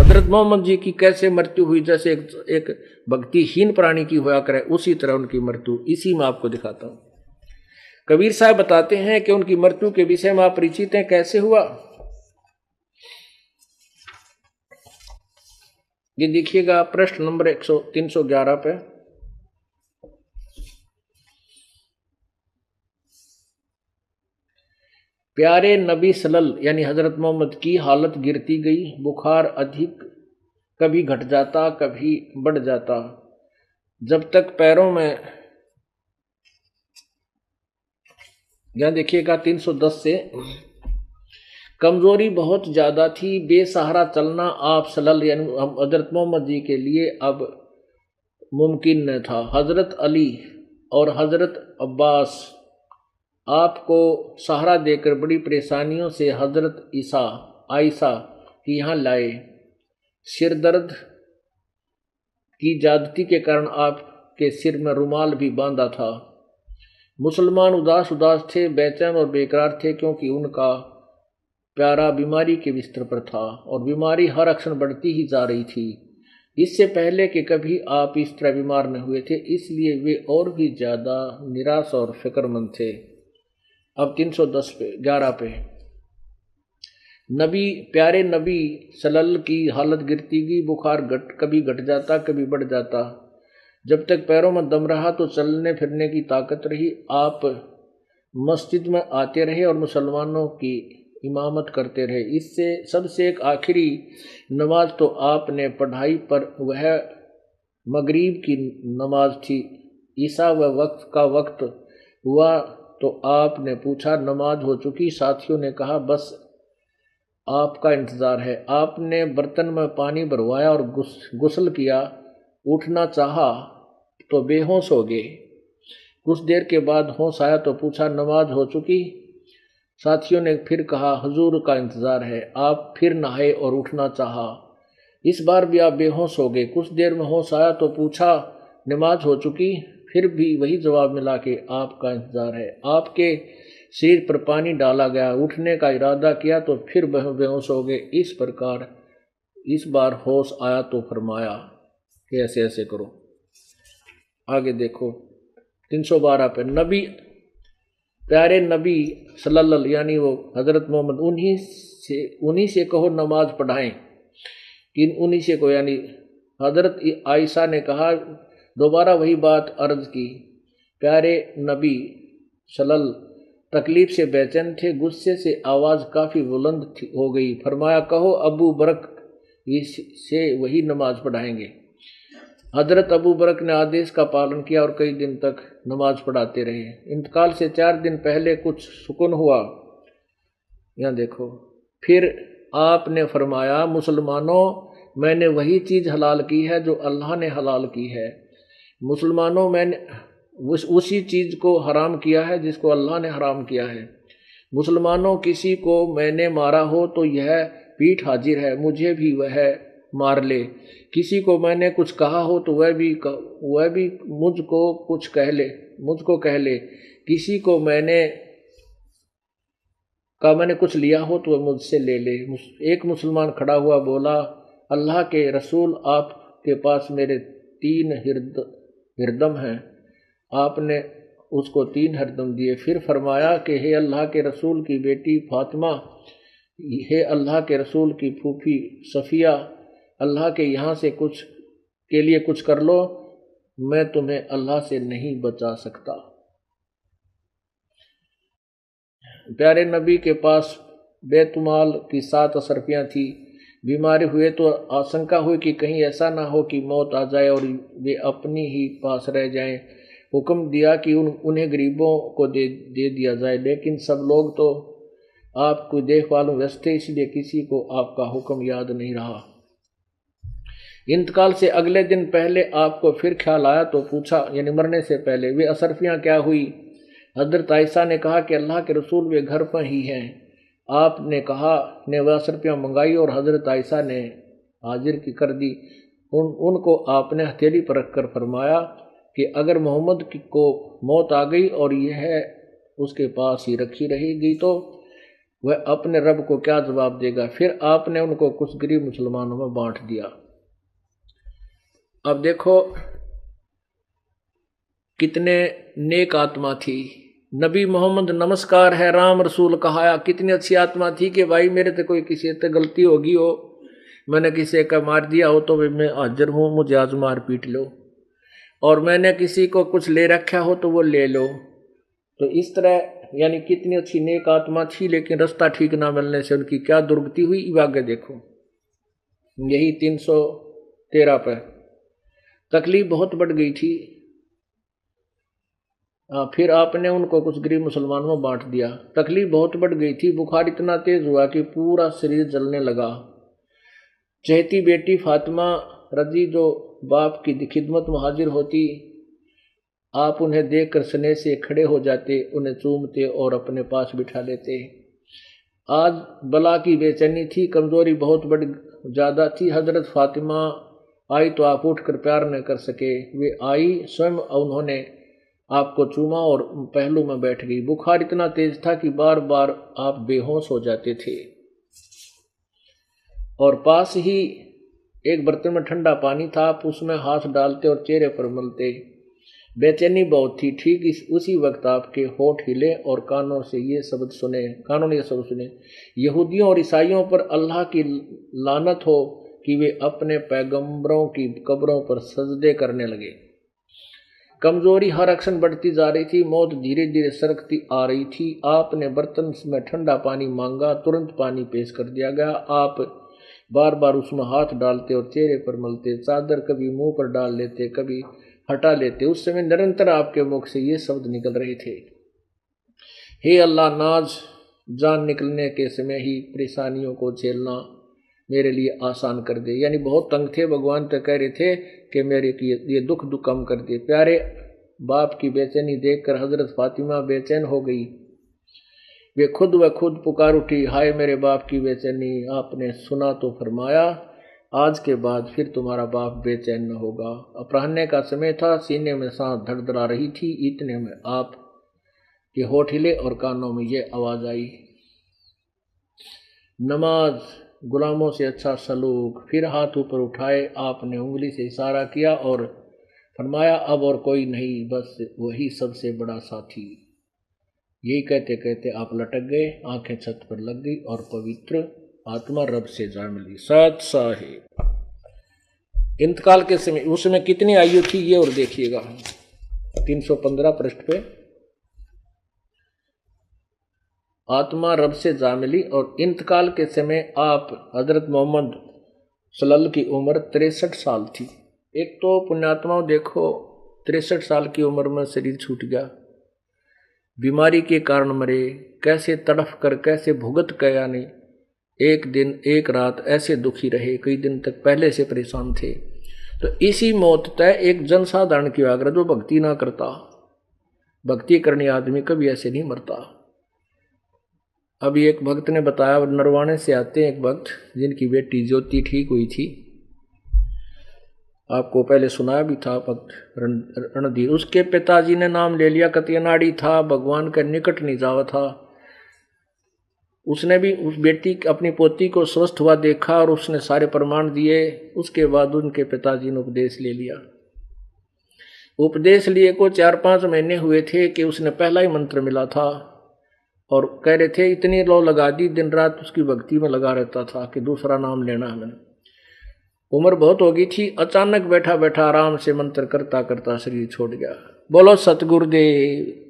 हजरत मोहम्मद जी की कैसे मृत्यु हुई, जैसे एक भक्तिहीन प्राणी की हुआ करे, उसी तरह उनकी मृत्यु इसी में आपको दिखाता हूं। कबीर साहब बताते हैं कि उनकी मृत्यु के विषय में आप परिचित हैं, कैसे हुआ। ये देखिएगा प्रश्न नंबर 311 पे। प्यारे नबी सल्लल्लाहु यानी हजरत मोहम्मद की हालत गिरती गई, बुखार अधिक कभी घट जाता कभी बढ़ जाता, जब तक पैरों में, यहां देखिएगा 310 से, कमजोरी बहुत ज्यादा थी, बेसहारा चलना आप सल्लल्लाहु यानी हजरत मोहम्मद जी के लिए अब मुमकिन न था। हजरत अली और हजरत अब्बास आपको सहारा देकर बड़ी परेशानियों से हजरत आयशा के यहाँ लाए। सिर दर्द की ज्यादती के कारण आपके सिर में रुमाल भी बांधा था। मुसलमान उदास उदास थे, बेचैन और बेकरार थे, क्योंकि उनका प्यारा बीमारी के बिस्तर पर था और बीमारी हर अक्षण बढ़ती ही जा रही थी। इससे पहले कि कभी आप इस तरह बीमार न हुए थे, इसलिए वे और भी ज्यादा निराश और फिक्रमंद थे। अब 310 पे 11 पे, प्यारे नबी सल्लल्लाहु की हालत गिरती गई, बुखार कभी घट जाता कभी बढ़ जाता, जब तक पैरों में दम रहा तो चलने फिरने की ताकत रही। आप मस्जिद में आते रहे और मुसलमानों की इमामत करते रहे। इससे सबसे एक आखिरी नमाज तो आपने पढ़ाई, पर वह मगरिब की नमाज थी। ईसा व वक्त का वक्त हुआ तो आपने पूछा नमाज हो चुकी। साथियों ने कहा बस आपका इंतजार है। आपने बर्तन में पानी भरवाया और गुस्ल किया। उठना चाहा तो बेहोश हो गए। कुछ देर के बाद होश आया तो पूछा नमाज हो चुकी। साथियों ने फिर कहा हुजूर का इंतजार है। आप फिर नहाए और उठना चाहा। इस बार भी आप बेहोश हो गए। कुछ देर में होश आया तो पूछा नमाज हो चुकी। फिर भी वही जवाब मिला कि आपका इंतजार है। आपके सिर पर पानी डाला गया। उठने का इरादा किया तो फिर बेहोश हो गए। इस प्रकार इस बार होश आया तो फरमाया कि ऐसे ऐसे करो। आगे देखो 312 पे, प्यारे नबी सल्लल्लाहु यानी वो हजरत मोहम्मद, उन्हीं से कहो नमाज पढ़ाएं। कि उन्हीं से को यानी हजरत आयशा ने कहा, दोबारा वही बात अर्ज की। प्यारे नबी सल्लल्लाहु तकलीफ से बेचैन थे। गुस्से से आवाज़ काफ़ी बुलंद हो गई। फरमाया कहो अबू बरक से वही नमाज पढ़ाएंगे। हजरत अबू बरक ने आदेश का पालन किया और कई दिन तक नमाज पढ़ाते रहे। इंतकाल से 4 दिन पहले कुछ सुकून हुआ। यहाँ देखो, फिर आपने फरमाया मुसलमानों, मैंने वही चीज़ हलाल की है जो अल्लाह ने हलाल की है। मुसलमानों, मैंने उसी चीज़ को हराम किया है जिसको अल्लाह ने हराम किया है। मुसलमानों, किसी को मैंने मारा हो तो यह पीठ हाजिर है, मुझे भी वह मार ले। किसी को मैंने कुछ कहा हो तो वह भी मुझको कह ले। किसी को मैंने कुछ लिया हो तो वह मुझसे ले ले। एक मुसलमान खड़ा हुआ बोला, अल्लाह के रसूल, आपके पास मेरे 3 हिरदम हैं। आपने उसको 3 हिरदम दिए। फिर फरमाया कि हे अल्लाह के रसूल की बेटी फातिमा, हे अल्लाह के रसूल की फूफी सफ़िया, अल्लाह के यहाँ से कुछ के लिए कुछ कर लो, मैं तुम्हें अल्लाह से नहीं बचा सकता। प्यारे नबी के पास बेतुमाल की 7 अशरफियाँ थी। बीमारी हुए तो आशंका हुई कि कहीं ऐसा ना हो कि मौत आ जाए और वे अपनी ही पास रह जाएं। हुक्म दिया कि उन्हें गरीबों को दे दिया जाए, लेकिन सब लोग तो आपको देखभाल में व्यस्त थे, इसलिए किसी को आपका हुक्म याद नहीं रहा। इंतकाल से अगले दिन पहले आपको फिर ख्याल आया तो पूछा, यानी मरने से पहले, वे अशरफियाँ क्या हुई। हजरत आयशा ने कहा कि अल्लाह के रसूल वे घर पर ही हैं। आपने कहा ने वह अशरफियाँ मंगाई और हजरत आयशा ने हाजिर की कर दी। उनको आपने हथेली पर रखकर फरमाया कि अगर मोहम्मद को मौत आ गई और यह उसके पास ही रखी रहेगी तो वह अपने रब को क्या जवाब देगा। फिर आपने उनको कुछ गरीब मुसलमानों में बांट दिया। अब देखो कितने नेक आत्मा थी। नबी मोहम्मद नमस्कार है राम रसूल कहाया, कितनी अच्छी आत्मा थी कि भाई मेरे से कोई किसी से गलती होगी हो, मैंने किसी का मार दिया हो तो मैं हाजिर हूँ, मुझे आज मार पीट लो, और मैंने किसी को कुछ ले रखा हो तो वो ले लो। तो इस तरह यानी कितनी अच्छी नेक आत्मा थी, लेकिन रास्ता ठीक ना मिलने से उनकी क्या दुर्गति हुई। आगे देखो यही 313 पर तकलीफ बहुत बढ़ गई थी। फिर आपने उनको कुछ गरीब मुसलमानों में बांट दिया। तकलीफ बहुत बढ़ गई थी, बुखार इतना तेज हुआ कि पूरा शरीर जलने लगा। चहती बेटी फातिमा रजी जो बाप की खिदमत में हाजिर होती, आप उन्हें देखकर स्नेह से खड़े हो जाते, उन्हें चूमते और अपने पास बिठा लेते। आज बला की बेचैनी थी, कमजोरी बहुत बड़ी ज़्यादा थी। हजरत फातिमा आई तो आप उठकर प्यार न कर सके। वे आई स्वयं, उन्होंने आपको चूमा और पहलू में बैठ गई। बुखार इतना तेज था कि बार बार आप बेहोश हो जाते थे, और पास ही एक बर्तन में ठंडा पानी था, आप उसमें हाथ डालते और चेहरे पर मलते। बेचैनी बहुत थी। ठीक उसी वक्त आपके होठ हिले और कानों ने ये शब्द सुने, यहूदियों और ईसाइयों पर अल्लाह की लानत हो कि वे अपने पैगंबरों की कब्रों पर सजदे करने लगे। कमजोरी हर अक्सर बढ़ती जा रही थी, मौत धीरे धीरे सरकती आ रही थी। आपने बर्तन में ठंडा पानी मांगा, तुरंत पानी पेश कर दिया गया। आप बार बार उसमें हाथ डालते और चेहरे पर मलते, चादर कभी मुंह पर डाल लेते, कभी हटा लेते। उस समय निरंतर आपके मुख से ये शब्द निकल रहे थे, हे अल्लाह, नाज जान निकलने के समय ही परेशानियों को झेलना मेरे लिए आसान कर दे। यानी बहुत तंग थे, भगवान तो कह रहे थे कि मेरे ये दुख कम कर दे। प्यारे बाप की बेचैनी देखकर हजरत फातिमा बेचैन हो गई। वे खुद पुकार उठी, हाय मेरे बाप की बेचैनी, आपने सुना तो फरमाया, आज के बाद फिर तुम्हारा बाप बेचैन न होगा। अपराह्न का समय था, सीने में सांस धड़धड़ा रही थी। इतने में आप के होठ हिले और कानों में ये आवाज आई, नमाज गुलामों से अच्छा सलूक। फिर हाथ ऊपर उठाए, आपने उंगली से इशारा किया और फरमाया, अब और कोई नहीं, बस वही सबसे बड़ा साथी। यही कहते कहते आप लटक गए, आंखें छत पर लग गई और पवित्र आत्मा रब से जा मिली। सत साहिब इंतकाल के समय, उस समय कितनी आयु थी ये और देखिएगा 315 पृष्ठ पे। आत्मा रब से जा मिली और इंतकाल के समय आप हजरत मोहम्मद सल्लल्लाहु की उम्र 63 साल थी। एक तो पुण्यात्माओं देखो 63 साल की उम्र में शरीर छूट गया, बीमारी के कारण मरे, कैसे तड़फ कर कैसे भुगत गया नहीं। एक दिन एक रात ऐसे दुखी रहे, कई दिन तक पहले से परेशान थे। तो इसी मौत तय एक जनसाधारण की आग्रह जो भक्ति ना करता, भक्ति करने आदमी कभी ऐसे नहीं मरता। अभी एक भक्त ने बताया, नरवाणे से आते हैं एक भक्त जिनकी बेटी ज्योति ठीक हुई थी, आपको पहले सुनाया भी था भक्त रणधीर। उसके पिताजी ने नाम ले लिया, कतियनाड़ी था, भगवान का निकट नहीं जावा था। उसने भी उस बेटी अपनी पोती को स्वस्थ हुआ देखा और उसने सारे प्रमाण दिए। उसके बाद उनके पिताजी ने उपदेश ले लिया। उपदेश लिए को 4-5 महीने हुए थे कि उसने पहला ही मंत्र मिला था और कह रहे थे इतनी लो लगा दी, दिन रात उसकी भक्ति में लगा रहता था कि दूसरा नाम लेना है मैंने। उम्र बहुत हो गई थी, अचानक बैठा बैठा आराम से मंत्र करता करता शरीर छोड़ गया। बोलो सतगुरुदेव।